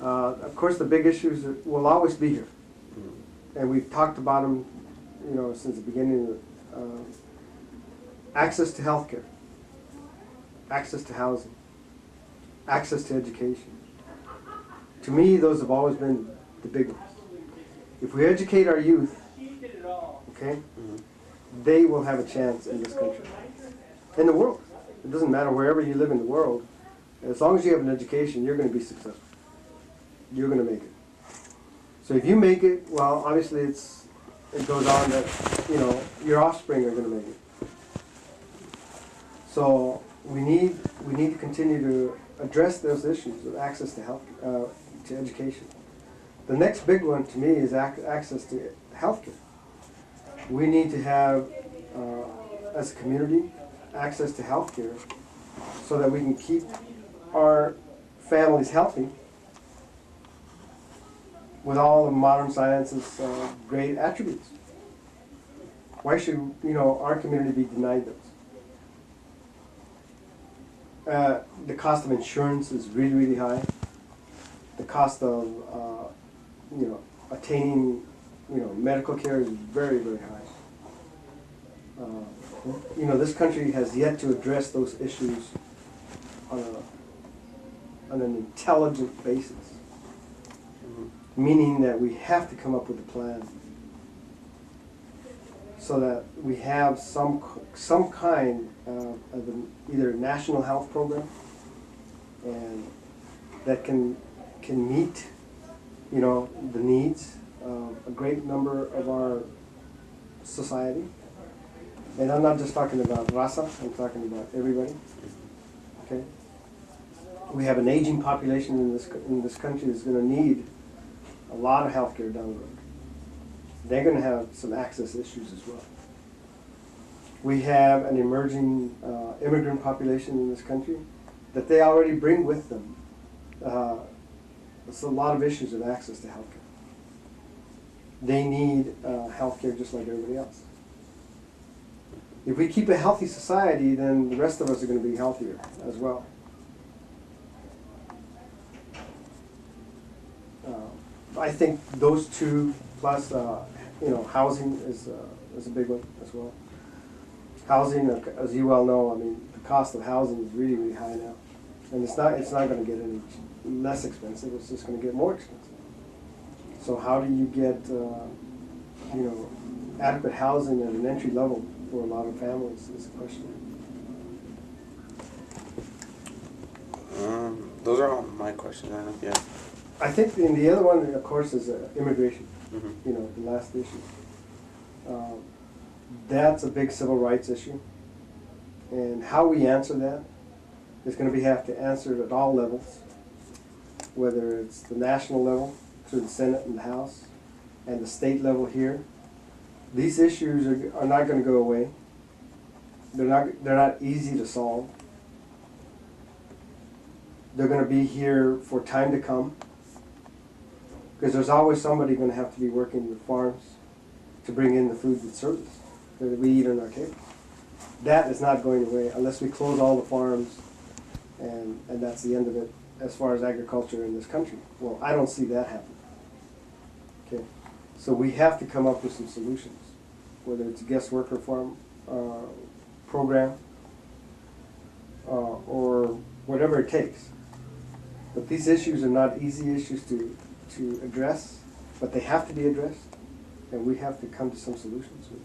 Of course, the big issues will always be here, and we've talked about them, since the beginning. Access to healthcare, access to housing, access to education. To me, those have always been the big ones. If we educate our youth, okay, they will have a chance in this country, in the world. It doesn't matter wherever you live in the world. As long as you have an education, you're going to be successful. You're going to make it. So if you make it, well, obviously it goes on that, your offspring are going to make it. So we need to continue to address those issues of access to health, to education. The next big one to me is access to healthcare. We need to have, as a community, access to healthcare so that we can keep our families healthy with all of modern science's great attributes. Why should our community be denied those? The cost of insurance is really, really high. The cost of attaining medical care is very, very high. This country has yet to address those issues on an intelligent basis, meaning that we have to come up with a plan so that we have some kind of either a national health program and that can meet the needs of a great number of our society. And I'm not just talking about raza, I'm talking about everybody. Okay? We have an aging population in this country that's going to need a lot of health care down the road. They're going to have some access issues as well. We have an emerging immigrant population in this country that they already bring with them. It's a lot of issues of access to health care. They need health care just like everybody else. If we keep a healthy society, then the rest of us are going to be healthier as well. I think those two plus housing is a big one as well. Housing, as you well know, the cost of housing is really, really high now, and it's not going to get any less expensive. It's just going to get more expensive. So how do you get adequate housing at an entry level for a lot of families is the question. Those are all my questions. I don't know if you have. I think the other one, of course, is immigration. The last issue. That's a big civil rights issue. And how we answer that is going to have to answer it at all levels, whether it's the national level through the Senate and the House, and the state level here. These issues are not going to go away. They're not easy to solve. They're going to be here for time to come, because there's always somebody going to have to be working with farms to bring in the food and service that we eat on our table. That is not going away unless we close all the farms, and that's the end of it as far as agriculture in this country. Well, I don't see that happening. Okay, so we have to come up with some solutions, whether it's a guest worker farm program or whatever it takes. But these issues are not easy issues to address, but they have to be addressed, and we have to come to some solutions with